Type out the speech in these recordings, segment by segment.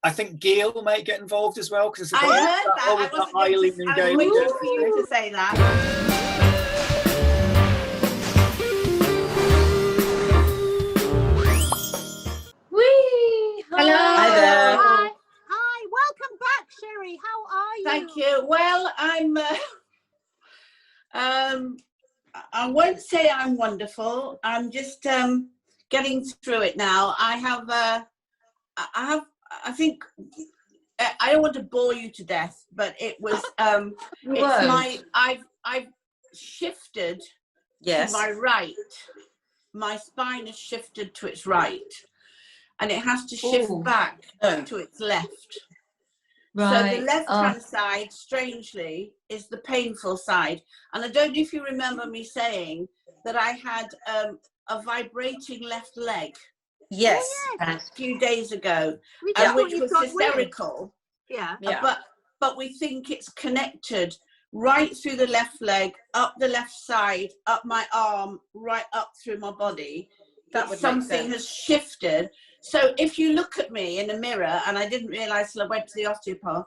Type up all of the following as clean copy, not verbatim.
I think Gail may get involved as well, because I heard that. I was waiting for you to say that. Whee! Hello. Hi there. Hi. Welcome back, Sherrie. How are you? Thank you. Well, I'm. I won't say I'm wonderful. I'm just getting through it now. I think I don't want to bore you to death, but it was. I've shifted to my right. My spine is shifted to its right, and it has to shift back to its left. Right. So the left-hand side, strangely, is the painful side. And I don't know if you remember me saying that I had a vibrating left leg. Yes. A few days ago, which was hysterical. Yeah. But we think it's connected right through the left leg, up the left side, up my arm, right up through my body. That something has shifted. So if you look at me in a mirror, and I didn't realise till I went to the osteopath,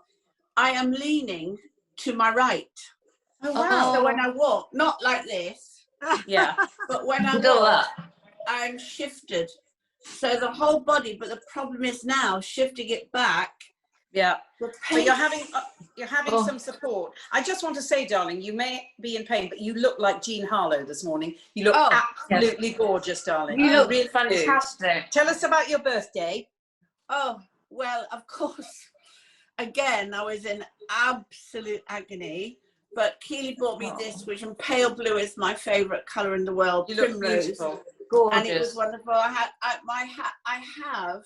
I am leaning to my right. Oh, wow. So when I walk, not like this, but when I walk, I'm shifted. So the whole body, but the problem is now shifting it back. Yeah, but you're having some support. I just want to say, darling, you may be in pain, but you look like Jean Harlow this morning. You look absolutely gorgeous, darling. You look really fantastic. Tell us about your birthday. Oh, well, of course. Again, I was in absolute agony, but Keely bought me this, which in pale blue is my favourite colour in the world. You look beautiful. Gorgeous. And it was wonderful. I have,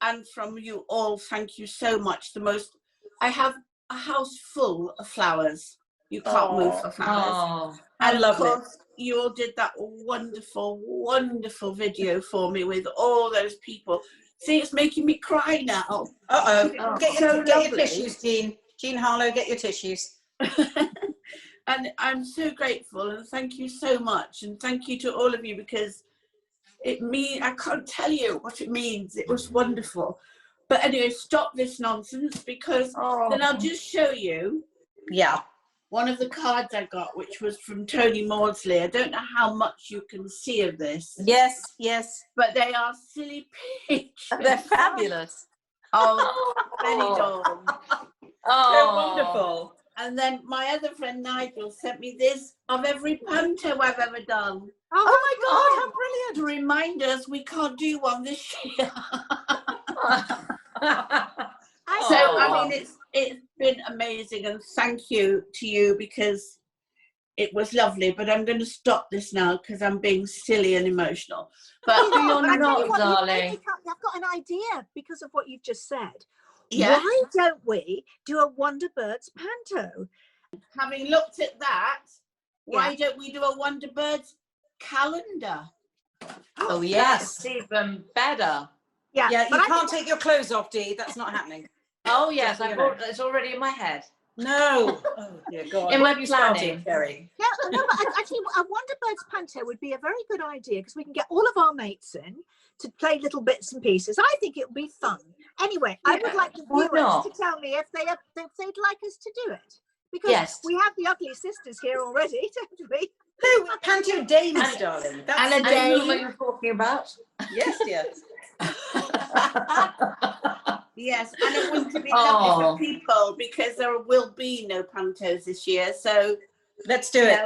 and from you all, thank you so much. I have a house full of flowers. You can't move for flowers. And of course, you all did that wonderful, wonderful video for me with all those people. See, it's making me cry now. Get your tissues, Jean. Jean Harlow, get your tissues. And I'm so grateful, and thank you so much. And thank you to all of you, because I can't tell you what it means. It was wonderful. But anyway, stop this nonsense, because then I'll just show you one of the cards I got, which was from Tony Maudsley. I don't know how much you can see of this. Yes. But they are silly pictures. They're fabulous. Benidorm. They're wonderful. And then my other friend Nigel sent me this of every panto I've ever done. Oh my God, how brilliant. To remind us we can't do one this year. So, I mean, it's been amazing, and thank you to you, because it was lovely. But I'm going to stop this now because I'm being silly and emotional. But you're not, darling. I've got an idea because of what you've just said. Yeah. Why don't we do a Wonderbirds panto? Having looked at that, why don't we do a Wonderbirds calendar? Oh, yes. That's even better. Yeah, you can't take your clothes off, Dee. That's not happening. Oh, yes. It's already in my head. No. Oh, dear God. In my planning. Sherrie? Yeah, no, but actually, a Wonderbirds panto would be a very good idea, because we can get all of our mates in to play little bits and pieces. I think it would be fun. Anyway, I would like the viewers to tell me if they'd like us to do it. Because we have the ugly sisters here already, don't we? No, panto dames, darling. And a day what you're talking about. Yes. Yes, and it wouldn't be lovely for people, because there will be no pantos this year. So let's do it.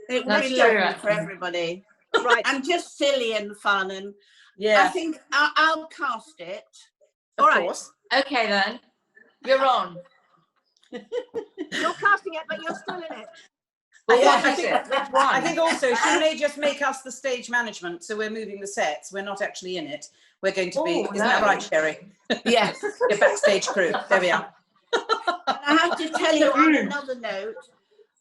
It would be lovely for everybody. Right. And just silly and fun. And I think I'll cast it. Of course. Okay, then. You're on. You're casting it, but you're still in it. Well, I think also she may just make us the stage management, so we're moving the sets. We're not actually in it. We're going to be, isn't that right, Sherrie? Yes. Your backstage crew. There we are. And I have to tell you, on another note,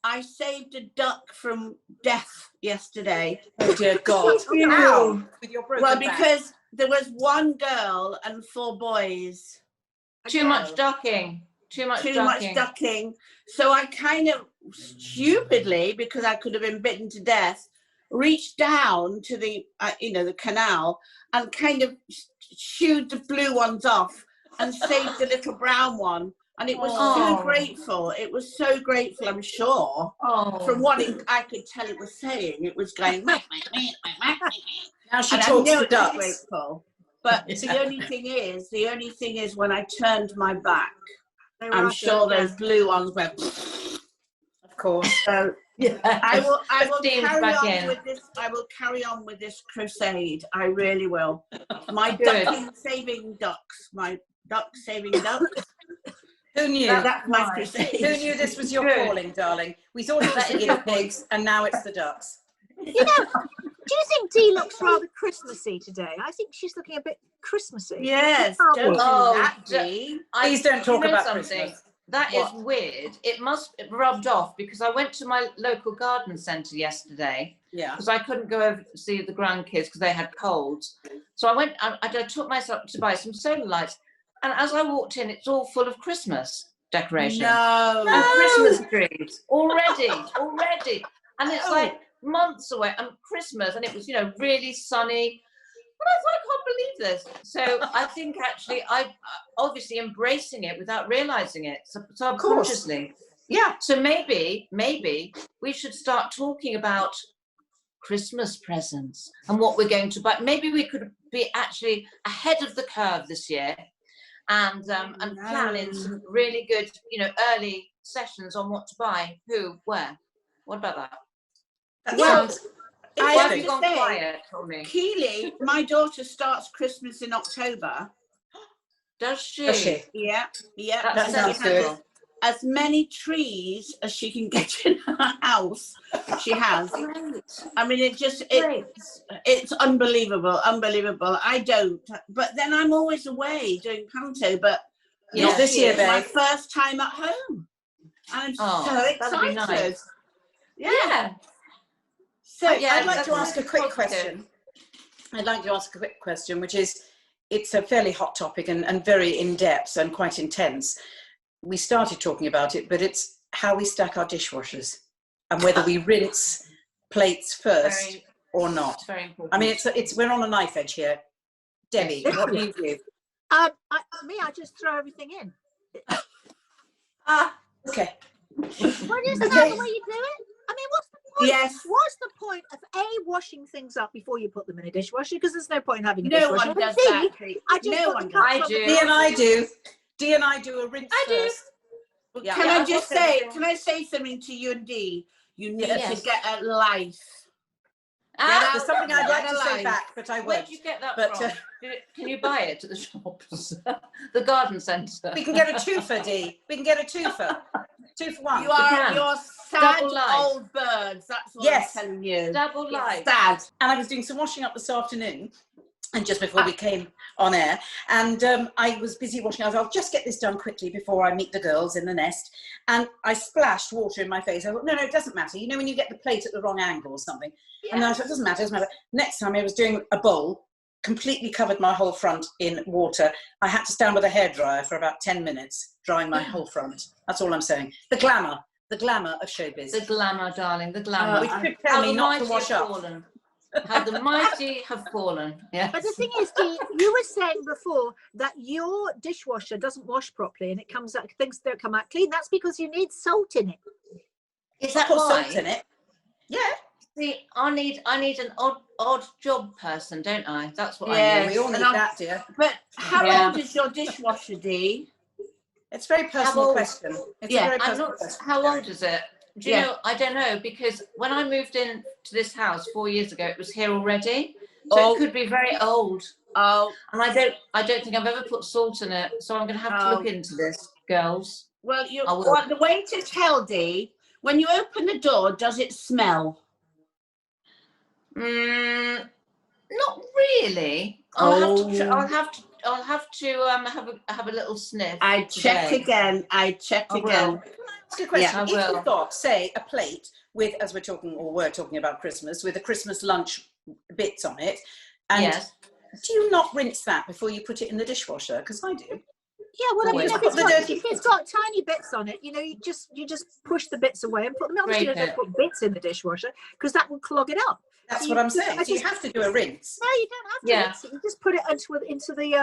I saved a duck from death yesterday. Oh dear God. How? With your broken back? Because there was one girl and 4 boys. Too much ducking. Too much ducking. So I kind of stupidly, because I could have been bitten to death, reached down to the the canal and kind of shooed the blue ones off. and saved the little brown one. And it was so grateful. It was so grateful, I'm sure. From what I could tell it was saying, it was going, now she talks to ducks. Grateful. But the only thing is when I turned my back, I'm sure those blue ones went, of course. So I will carry on with this crusade. I really will. My saving ducks. Who knew? That's my crusade. Who knew this was your calling, darling? We thought it was the guinea pigs, and now it's the ducks. You know, do you think Dee looks rather Christmassy today? I think she's looking a bit Christmassy. Yes. Don't do that, Dee. Please don't talk about Christmas. That is weird. It rubbed off because I went to my local garden centre yesterday. Yeah. Because I couldn't go over to see the grandkids because they had colds. So I went. I took myself to buy some solar lights, and as I walked in, it's all full of Christmas decorations. No. And Christmas trees already, and it's like months away, and Christmas, and it was really sunny. And I thought, I can't believe this. So I think actually I obviously embracing it without realizing it subconsciously. Yeah. So maybe we should start talking about Christmas presents and what we're going to buy. Maybe we could be actually ahead of the curve this year and plan in some really good, early sessions on what to buy, who, where. What about that? Well, I have to go quiet for me. Keely, my daughter starts Christmas in October. Does she? Yeah. That sounds good. As many trees as she can get in her house, she has. Great. I mean, it's unbelievable. I don't, but then I'm always away doing panto. But not this year, babe. My first time at home. I'm so excited. Nice. Yeah. So I'd like to ask a quick question. Which is, it's a fairly hot topic and very in-depth and quite intense. We started talking about it, but it's how we stack our dishwashers and whether we rinse plates first or not. Very important. I mean, we're on a knife edge here. Debbie, what do you do? I just throw everything in. Okay. Well, isn't that the way you do it? I mean, what's the point? Yes. What's the point of washing things up before you put them in a dishwasher? Because there's no point in having a no dishwasher. one does that. I do. Dee and I do a rinse first. Yeah. Can I say something to you and Dee? You need to get a life. There's something I'd like to say back, but I won't. Where did you get that from? Can you buy it at the shops? The garden centre. We can get a twofer, Dee. We can get a twofer. 2 for 1. You're sad old birds. That's what I'm telling you. Double life. Sad. And I was doing some washing up this afternoon, and just before we came on air, and I was busy washing. I thought, I'll just get this done quickly before I meet the girls in the nest. And I splashed water in my face. I thought, no, it doesn't matter. You know when you get the plate at the wrong angle or something? Yeah. And I thought, it doesn't matter. Next time I was doing a bowl, completely covered my whole front in water. I had to stand with a hairdryer for about 10 minutes, drying my whole front. That's all I'm saying. The glamour of showbiz. The glamour, darling, the glamour. Which could tell me not to wash up. How the mighty have fallen. Yeah. But the thing is, Dee, you were saying before that your dishwasher doesn't wash properly and it comes out, things don't come out clean. That's because you need salt in it. Is that why? Salt in it? Yeah. See, I need an odd job person, don't I? That's what I need. We all need that, dear. But how old is your dishwasher, Dee? It's a very personal question. It's a very personal question. How old is it? Do you know? I don't know, because when I moved in to this house 4 years ago, it was here already, so it could be very old. Oh, and I don't think I've ever put salt in it, so I'm going to have to look into this, girls. Well, the way to tell, Dee, when you open the door, does it smell? Not really. I'll have to have a little sniff. I check again. That's a good question. Yeah, if you've got, say, a plate with, as we're talking about Christmas, with a Christmas lunch bits on it, and do you not rinse that before you put it in the dishwasher? Because I do. Yeah, well, I mean, if it's got tiny bits on it, you just push the bits away and put them. Obviously, you don't put bits in the dishwasher because that will clog it up. That's what I'm saying. So you have to do a rinse. No, you don't have to rinse it. You just put it into the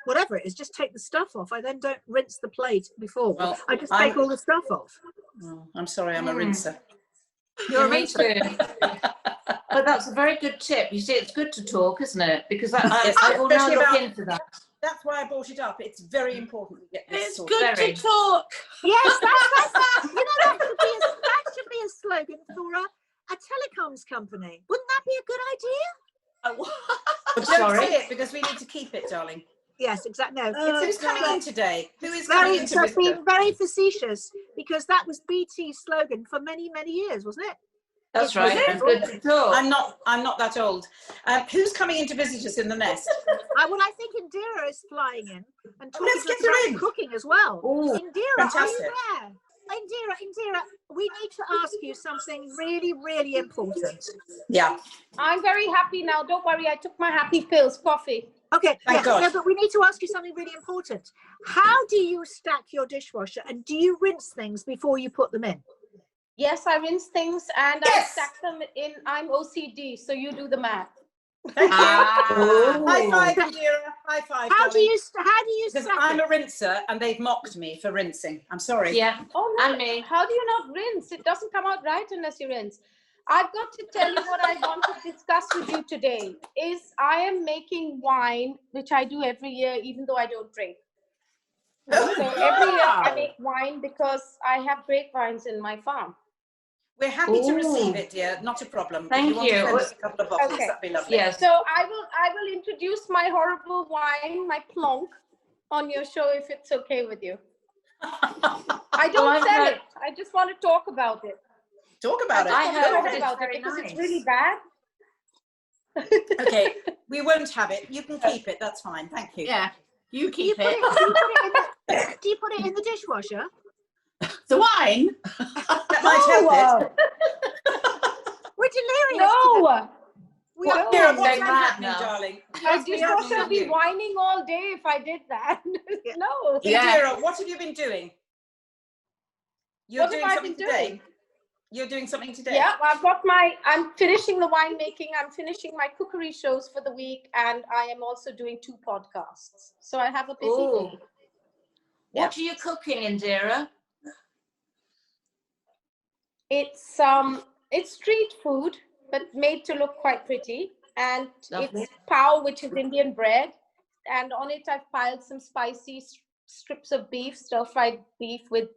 whatever it is, just take the stuff off. I then don't rinse the plate before. Well, I just take all the stuff off. Oh, I'm sorry, I'm a rinser. You're a Me rinser. too. But that's a very good tip. You see, it's good to talk, isn't it? Because I will now Especially look about- into that. That's why I brought it up. It's very important to get this It's sorted. good Very. to talk. Yes, that's you know, that should be a slogan for a telecoms company. Wouldn't that be a good idea? But don't Sorry? say it because we need to keep it, darling. Yes, exactly. No, Who's coming in today? Who is coming very, in it's to visit? being very facetious because that was BT's slogan for many, many years, wasn't it? That's It was right. it. It's good to talk. I'm not that old. Who's coming in to visit us in the nest? Well, I think Indira is flying in and talking let's to us get her about in. cooking as well. Ooh, Indira, are you fantastic. there? Indira, we need to ask you something really, really important. Yeah. I'm very happy now. Don't worry, I took my happy pills, coffee. Okay, Thank God. no, but we need to ask you something really important. How do you stack your dishwasher and do you rinse things before you put them in? Yes, I rinse things and Yes. I stack them in. I'm OCD, so you do the math. Thank you. Ah. High five, Indira. High five. How do darling. you Because stack I'm it? a rinser and they've mocked me for rinsing. I'm sorry. Yeah, Oh no, and me. how do you not rinse? It doesn't come out right unless you rinse. I've got to tell you what I want to discuss with you today is I am making wine, which I do every year, even though I don't drink. So every year I make wine because I have grapevines in my farm. We're happy to Ooh. receive it, dear. Not a problem. Thank if you. Want to you. send us a couple of bottles, Okay. that'd be lovely. Yes. So I will introduce my horrible wine, my plonk, on your show if it's okay with you. I don't I've sell heard- it. I just want to talk about it. Talk about I it. heard Talk it's about it very because nice. it's really bad. Okay, we won't have it. You can keep it. That's fine. Thank you. Yeah, you Do you keep put it. it, do you put it in the dishwasher? The wine. That might help it. We're delirious. No, We What, are Indira, I'm what's going mad happening, now. darling? I What's been just happening also with be you? whining all day if I did that. Yeah. No. Yeah. Indira, what have you been doing? You're What have doing I something been today? doing? You're doing something today? Yeah, I'm finishing the winemaking. I'm finishing my cookery shows for the week, and I am also doing 2 podcasts. So I have a busy Ooh. day. What are you cooking, Indira? It's street food, but made to look quite pretty. And Lovely. it's pao, which is Indian bread. And on it, I've piled some spicy strips of beef, stir-fried beef with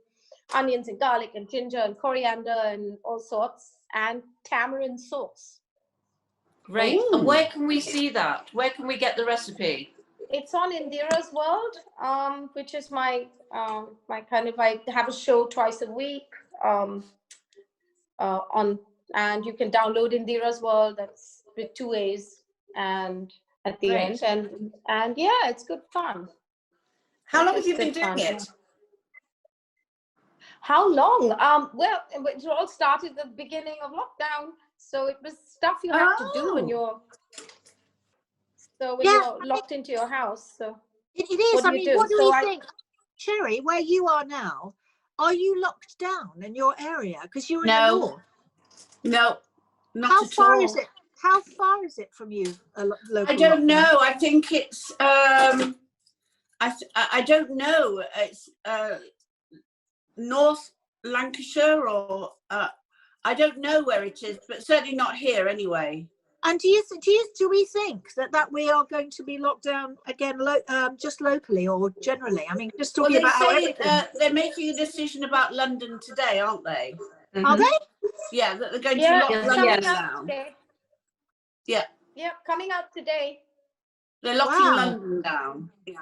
onions and garlic and ginger and coriander and all sorts, and tamarind sauce. Great. Ooh. And where can we see that? Where can we get the recipe? It's on Indiraas World, which is my kind of, I have a show twice a week and you can download Indiraas World. That's with 2 A's and at the Great. end, and yeah, it's good fun. How long It have is you been good fun, doing yeah. it? How long? Well, it all started at the beginning of lockdown, so it was stuff you have to do when you're locked into your house. So It is. What do I you mean, do? what do So we think? Sherrie, where you are now, are you locked down in your area? Because you're in the No. north. No, not How at far all. is it? How far is it from you? Local I don't lockdown? know. I think it's. I don't know. It's North Lancashire or I don't know where it is, but certainly not here anyway. And do we think that we are going to be locked down again, just locally or generally? I mean, just Well, talking they about how say everything. they're making a decision about London today, aren't they? Are they? Yeah, that they're going yeah, to lock it's London coming out down. today. Yeah, Yeah, coming out today. they're locking Wow. London down. Yeah.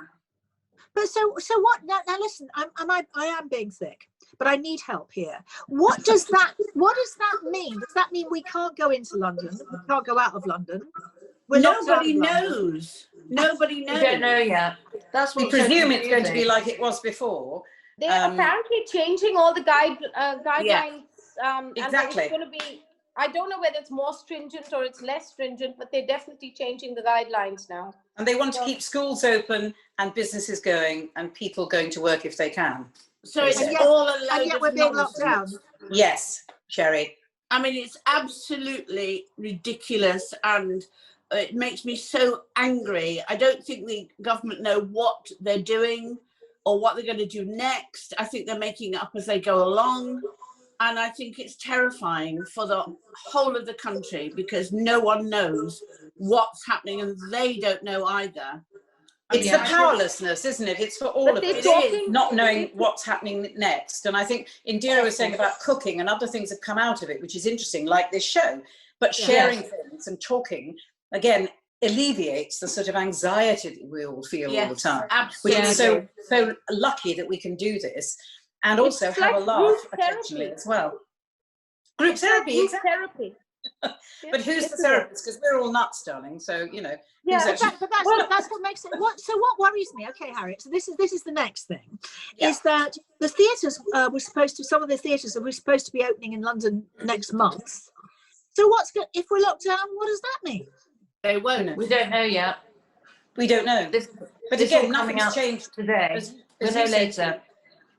But so what? Now listen, I am being thick, but I need help here. What does that mean? Does that mean we can't go into London? We can't go out of London? We're locked out Nobody of London. knows. Nobody knows. We don't know yet. That's We what's so presume it's going to be confusing. like it was before. They're apparently changing all the guidelines. And Exactly. it's going to be, I don't know whether it's more stringent or it's less stringent, but they're definitely changing the guidelines now. And they want to keep schools open and businesses going and people going to work if they can. So it's And yet- all a And load yet of we're being locked down. nonsense. Yes, Sherrie. I mean, it's absolutely ridiculous, and it makes me so angry. I don't think the government know what they're doing or what they're going to do next. I think they're making it up as they go along. And I think it's terrifying for the whole of the country because no one knows what's happening and they don't know either. It's the powerlessness, isn't it? It's for all of us, not knowing what's happening next. And I think Indira was saying about cooking and other things have come out of it, which is interesting, like this show. But sharing things and talking, again, alleviates the sort of anxiety that we all feel all the time. Absolutely. Which is so lucky that we can do this and also It's have like a laugh group occasionally therapy. as well. Group therapy, Group exactly. therapy. But who's the therapist? Because we're all nuts, darling. So, you know. Yeah, who's actually... but that's what makes it. So what worries me? Okay, Harriet. So this is the next thing, is that the theatres were supposed to. Some of the theatres were supposed to be opening in London next month. So if we're locked down? What does that mean? They won't. We don't know yet. We don't know. But again, nothing's changed today. We'll know later.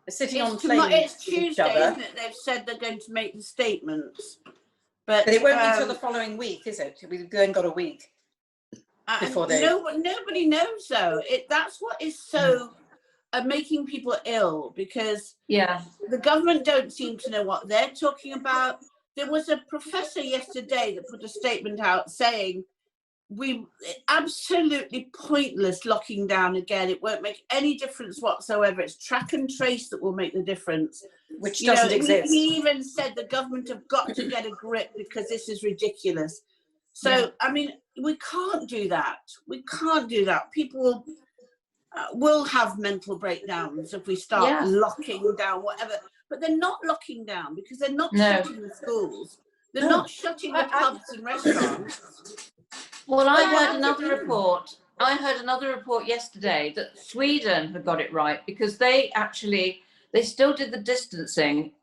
Sitting on planes. It's Tuesday, isn't it? They've said they're going to make the statements. But it won't be until the following week, is it? We've then got a week before they. Nobody knows though. That's what is so making people ill because the government don't seem to know what they're talking about. There was a professor yesterday that put a statement out saying absolutely pointless locking down again. It won't make any difference whatsoever. It's track and trace that will make the difference, which doesn't exist. He even said the government have got to get a grip because this is ridiculous. So I mean, we can't do that. We can't do that. People will have mental breakdowns if we start locking down whatever. But they're not locking down because they're not shutting the schools. They're not shutting the pubs and restaurants. Well, I heard another report yesterday that Sweden had got it right because they still did the distancing,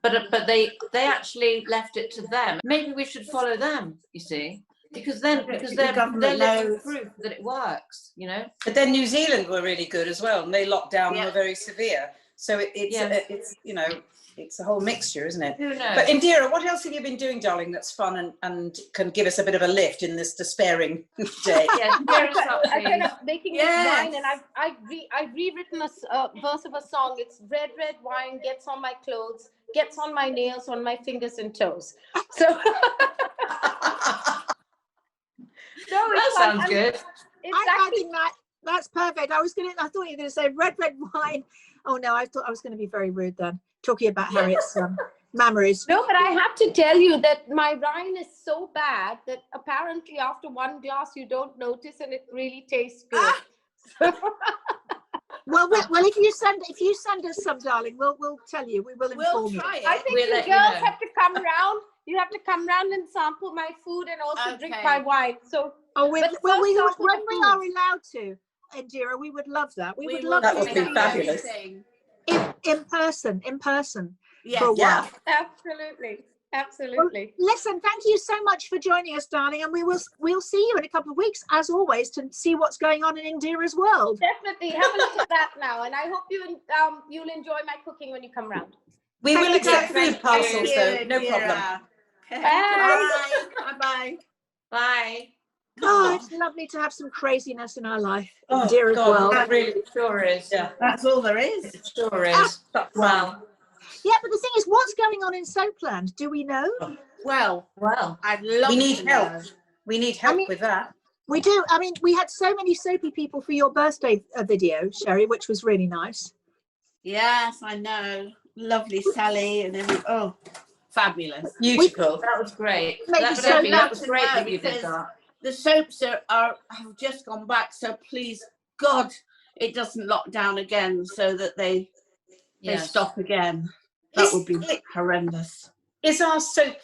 but they actually left it to them. Maybe we should follow them, you see, because they're living proof that it works, you know. But then New Zealand were really good as well, and they locked down and were very severe. So it's you know, it's a whole mixture, isn't it? Who knows? But Indira, what else have you been doing, darling, that's fun and can give us a bit of a lift in this despairing day? I've been making this wine, and I've rewritten a verse of a song. It's red wine gets on my clothes, gets on my nails, on my fingers and toes. So, that sounds good. I think that's perfect. I thought you were going to say red wine. Oh no, I thought I was going to be very rude then, talking about Harriet's memories. No, but I have to tell you that my wine is so bad that apparently after one glass you don't notice, and it really tastes good. Well, if you send us some, darling, we'll tell you. We will inform you. I think you girls have to come round. You have to come round and sample my food and also drink my wine. So, when we are allowed to, Indira, we would love that. We would love that. Would be fabulous. In person. Yeah. Absolutely. Well, listen, thank you so much for joining us, darling, and we'll see you in a couple of weeks, as always, to see what's going on in Indira's world. Definitely, have a look at that now, and I hope you'll enjoy my cooking when you come round. We will accept food parcels, though. No problem. Bye. Bye. Oh, it's lovely to have some craziness in our life. Oh, Indira's world. That really sure is. Yeah, that's all there is. It sure is. Wow. Yeah, but the thing is, what's going on in Soapland? Do we know? Well, I'd love. We need help. Know. We need help with that. We do. I mean, we had so many soapy people for your birthday video, Sherrie, which was really nice. Yes, I know. Lovely Sally and everything. Oh, fabulous. Beautiful. That was great. That was great that you did that. The soaps have just gone back, so please, God, it doesn't lock down again, so that they stop again. That would be horrendous. Is our soap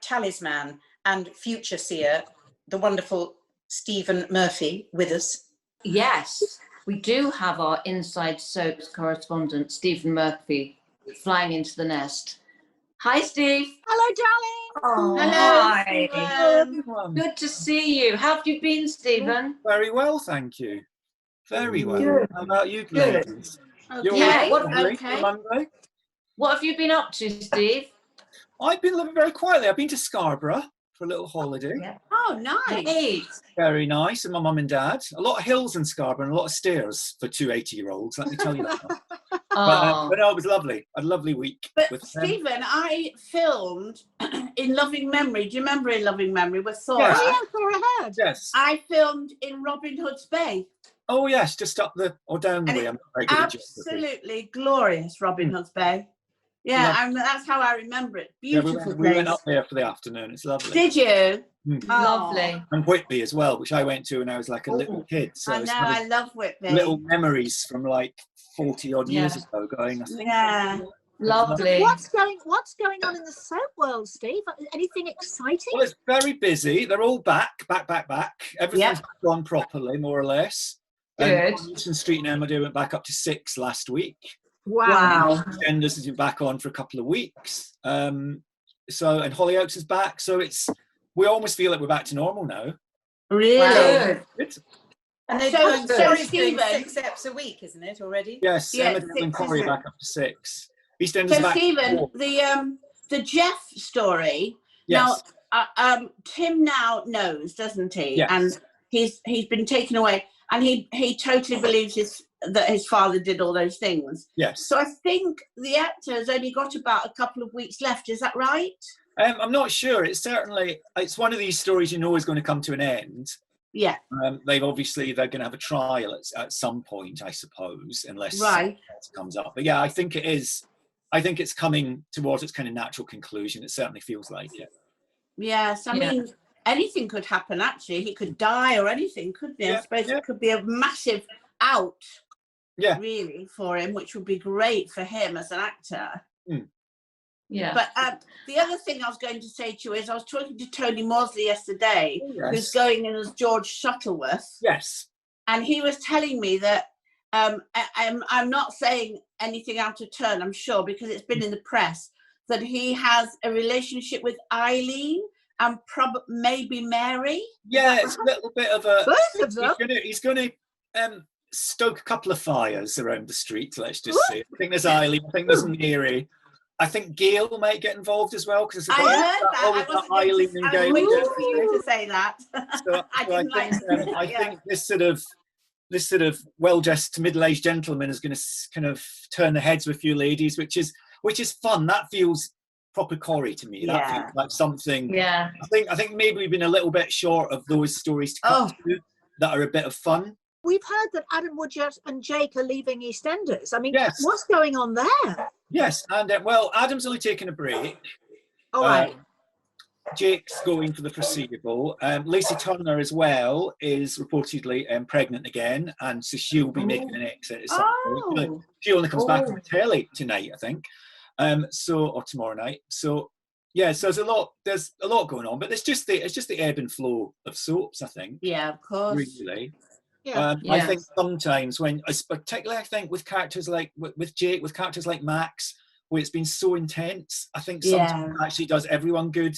talisman and future seer, the wonderful Stephen Murphy, with us? Yes, we do have our Inside Soaps correspondent, Stephen Murphy, flying into the nest. Hi, Steve. Hello, darling. Oh, hello. Hello, everyone. Good to see you. How have you been, Stephen? Very well, thank you. Very well. Good. How about you, ladies? Okay. Monday? What have you been up to, Steve? I've been living very quietly. I've been to Scarborough for a little holiday. Yeah. Oh, nice. Great. Very nice. And my mum and dad. A lot of hills in Scarborough and a lot of stairs for two 80-year-olds, let me tell you that. But no, it was lovely. A lovely week. But with Stephen, I filmed in Loving Memory. Do you remember in Loving Memory with Thora? Yes. Oh, yeah, Thora Heard. Yes. I filmed in Robin Hood's Bay. Oh, yes, just up the, or down the And way. it's I'm not very good at geography. absolutely glorious, Robin Hood's Bay. Yeah, that's how I remember it. Beautiful we went place. up there for the afternoon. It's lovely. Did you? Mm. Oh, Lovely. And Whitby as well, which I went to when I was like a little kid. So I know, it's kind I of love Whitby. little memories from like 40 odd years Yeah. ago going, I think. Yeah. Lovely. What's going on in the soap world, Steve? Anything exciting? Well, it's very busy. They're all back. Everything's gone properly, more or less. Good. Wilson Street and Emmerdale went back up to 6 last week. Wow. Genders has been back on for a couple of weeks. And Hollyoaks is back. So we almost feel like we're back to normal now. Really? Good. It's, And they're So- doing, so Corey's doing Stephen- 6 eps a week, isn't it, already? yes, Yeah, Emmerdale and 6, Corrie isn't it? back up to 6. EastEnders So back to Stephen, 4. the Jeff story. Yes. Now, Tim now knows, doesn't he? Yes. And he's been taken away, and he totally believes that his father did all those things. Yes. So I think the actor has only got about a couple of weeks left. Is that right? I'm not sure. It's one of these stories you know is going to come to an end. Yeah. They're going to have a trial at some point, I suppose, unless Right. something else comes up. But yeah, I think it is. I think it's coming towards its kind of natural conclusion. It certainly feels like it. Yes. I mean, anything could happen. Actually, he could die or anything, couldn't he? I suppose it could be a massive out. Yeah. Really, for him, which would be great for him as an actor. Mm. Yeah. But the other thing I was going to say to you is I was talking to Tony Mosley yesterday, Yes. who's going in as George Shuttleworth, Yes. and he was telling me that I'm not saying anything out of turn, I'm sure, because it's been in the press, that he has a relationship with Eileen and maybe Mary. Yeah, it's a little bit of a. Both of them. He's going to stoke a couple of fires around the street. Let's just say. I think there's Eileen. I think there's Mary. I think Gail might get involved as well because I heard that. I was Eileen and Gail. waiting for you to say that. So I think this sort of well-dressed middle-aged gentleman is going to kind of turn the heads of a few ladies, which is fun. That feels proper Corrie to me. That feels like something. Yeah. I think maybe we've been a little bit short of those stories to cut to that are a bit of fun. We've heard that Adam Woodyatt and Jake are leaving EastEnders. I mean, Yes. what's going on there? Yes, and Adam's only taking a break. All right. Jake's going for the foreseeable. Lacey Turner as well is reportedly pregnant again, and so she'll be making an exit at some point. She only comes back on the telly tonight, I think. Or tomorrow night. So yeah, so there's a lot going on, but it's just the ebb and flow of soaps, I think. Yeah, of course. Really. Yeah. I think sometimes particularly I think with characters like with Jake, with characters like Max, where it's been so intense, I think sometimes it actually does everyone good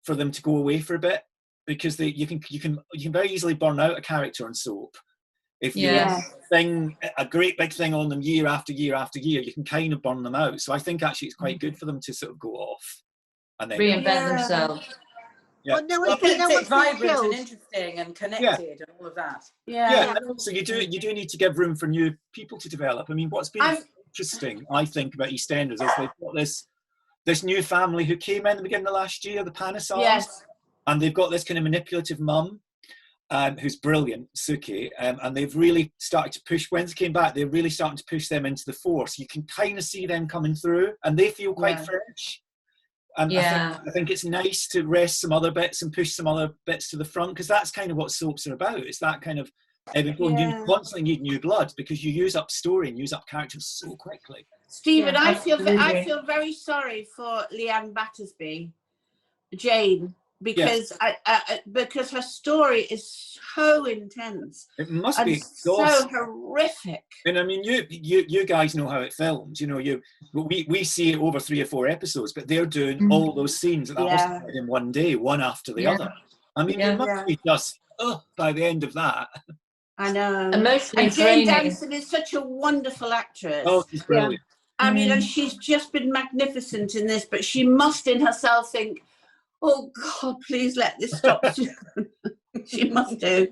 for them to go away for a bit, because you can very easily burn out a character on soap. If you thing a great big thing on them year after year after year, you can kind of burn them out. So I think actually it's quite good for them to sort of go off and then Reinvent themselves. Yeah. Well, no It one's keeps no it one's been vibrant and killed. interesting and connected and all of that. Yeah, and also you do need to give room for new people to develop. I mean, what's been interesting, I think, about EastEnders is they've got this new family who came in at the beginning of last year, the Panesars, and they've got this kind of manipulative mum who's brilliant, Suki, and they've really started to push. When they came back, they're really starting to push them into the force. You can kind of see them coming through, and they feel quite fresh. And I think it's nice to rest some other bits and push some other bits to the front, because that's kind of what soaps are about. It's that kind of you constantly need new blood, because you use up story and use up characters so quickly. Stephen, I feel very sorry for Leanne Battersby, Jane, because because her story is so intense. It must be so horrific. And I mean, you guys know how it films. You know, we see it over 3 or 4 episodes, but they're doing all those scenes that wasn't in one day, one after the other. I mean, you must be just by the end of that. I know. Emotionally and Jane draining. Danson is such a wonderful actress. Oh, she's brilliant. I mean, and she's just been magnificent in this, but she must in herself think, Oh God, please let this stop. She must do.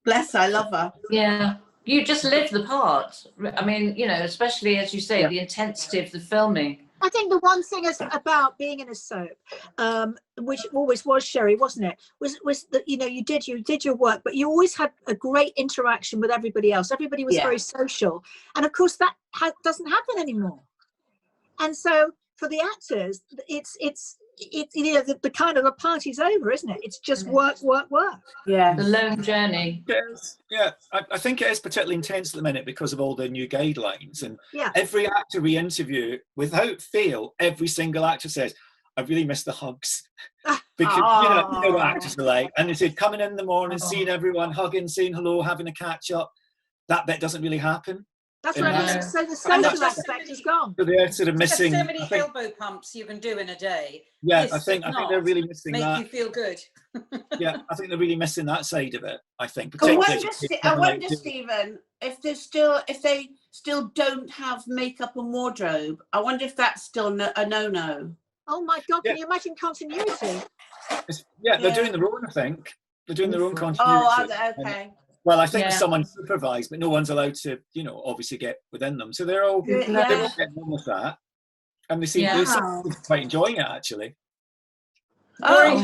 Bless her, I love her. Yeah. You just live the part. I mean, you know, especially as you say, the intensity of the filming. I think the one thing is about being in a soap, which always was Sherrie, wasn't it? Was that, you know, you did your work, but you always had a great interaction with everybody else. Everybody was very social, and of course that doesn't happen anymore. And so for the actors, it's you know, the kind of the party's over, isn't it? It's just work. Yeah, the long journey. Yes. Yeah, I think it is particularly intense at the minute because of all the new guidelines, and every actor we interview, without fail, every single actor says, I really miss the hugs. Because you know what actors are like, and they said coming in the morning, seeing everyone, hugging, saying hello, having a catch up, that bit doesn't really happen. That's what I mean. So the social aspect is gone. So they're sort of missing. There's so many elbow pumps you can do in a day. Yeah, I think they're really missing that. Make you feel good. Yeah, I think they're really missing that side of it. I think. I wonder, Stephen, if they still don't have makeup and wardrobe. I wonder if that's still a no-no. Oh my God! Can you imagine continuity? They're doing their own. I think they're doing their own continuity. Oh, are they? Okay. Well, I think there's someone supervised, but no one's allowed to, you know, obviously get within them. So they're all getting on with that, and they seem quite enjoying it actually. Well,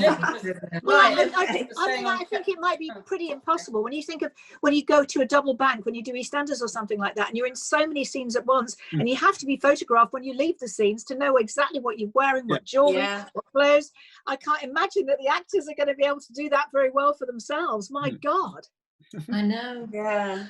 I think it might be pretty impossible when you think of when you go to a double bank, when you do EastEnders or something like that, and you're in so many scenes at once, and you have to be photographed when you leave the scenes to know exactly what you're wearing, what jewelry, what clothes. I can't imagine that the actors are going to be able to do that very well for themselves. My God. I know. Yeah.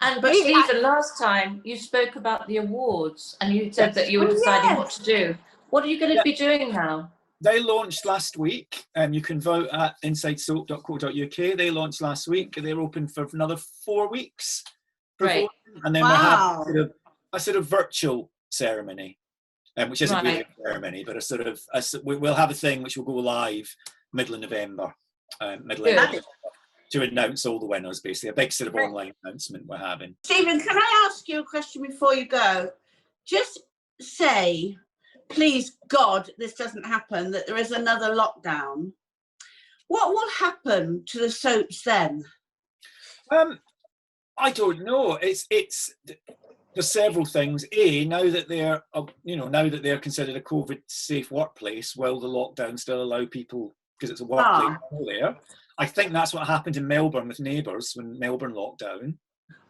And but really, Stephen, last time you spoke about the awards, and you said that you were deciding what to do. What are you going to be doing now? They launched last week, and you can vote at insidesoap.co.uk. They launched last week. They're open for another 4 weeks. Right. And then we'll have a sort of virtual ceremony, which isn't really a ceremony, but we'll have a thing which will go live middle of November. To announce all the winners, basically. A big sort of online announcement we're having. Stephen, can I ask you a question before you go? Just say, please God, this doesn't happen, that there is another lockdown. What will happen to the soaps then? I don't know. It's there's several things. Now that they're considered a COVID safe workplace, will the lockdown still allow people, because it's a workplace there? I think that's what happened in Melbourne with Neighbours when Melbourne locked down.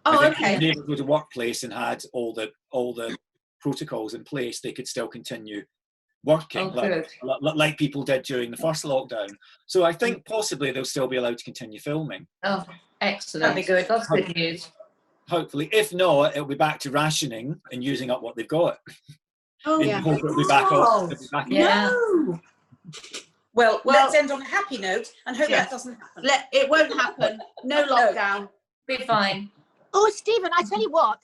Okay. If Neighbours was a workplace and had all the protocols in place, they could still continue working like people did during the first lockdown. So I think possibly they'll still be allowed to continue filming. Oh, excellent. That'd be good. That's good news. Hopefully. If not, it'll be back to rationing and using up what they've got. Oh, yeah. It'll be back on. No. Well, let's end on a happy note and hope that doesn't happen. It won't happen. No lockdown. Be fine. Oh, Stephen, I tell you what,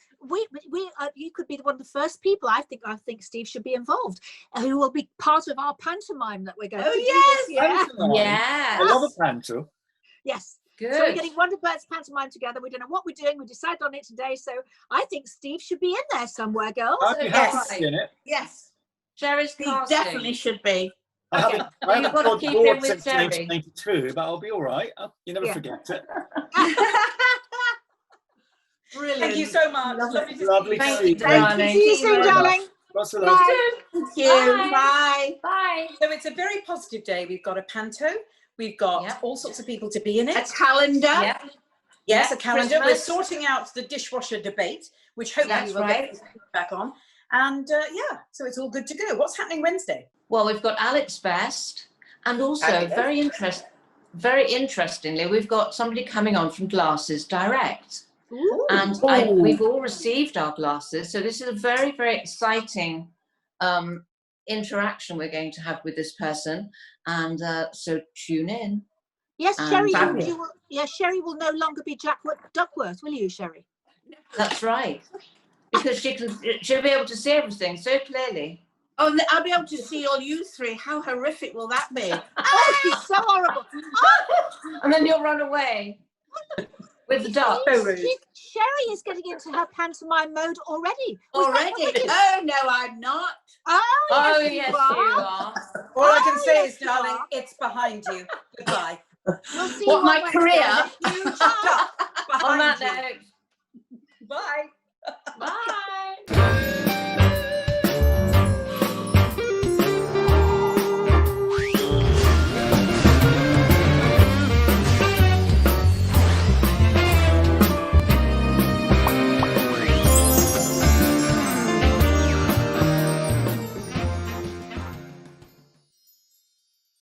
you could be one of the first people I think Steve should be involved, who will be part of our pantomime that we're going to do this year. Yeah. I love a panto. Yes. Good. So we're getting Wonderbirds pantomime together. We don't know what we're doing. We decided on it today. So I think Steve should be in there somewhere, girls. I'd be happy to be in it. Yes. Sherrie's casting. He definitely should be. I haven't got board since 1992, but I'll be all right. You never forget it. Brilliant. Thank you so much. Lovely to see you. Darling. See you soon, darling. Lots of love. Thank you. Bye. Bye. So it's a very positive day. We've got a panto. We've got all sorts of people to be in it. A calendar. Yeah. Yes, a calendar. Christmas. We're sorting out the dishwasher debate, which hopefully we'll get back on. And so it's all good to go. What's happening Wednesday? Well, we've got Alex Best, and also very interestingly, we've got somebody coming on from Glasses Direct. Ooh. And we've all received our glasses, so this is a very, very exciting interaction we're going to have with this person, and so tune in. Yes, Sherrie. Sherrie will no longer be Jack Duckworth, will you, Sherrie? That's right, because she'll be able to see everything so clearly. Oh, I'll be able to see all you three. How horrific will that be? Oh, she's so horrible. And then you'll run away with the duck. Sherrie is getting into her pantomime mode already. Already? Oh, no, I'm not. Oh, yes, you are. All I can say is, darling, it's behind you. Goodbye. We'll see What, you my on career? Wednesday. Huge duck On behind that you. note, Bye. bye.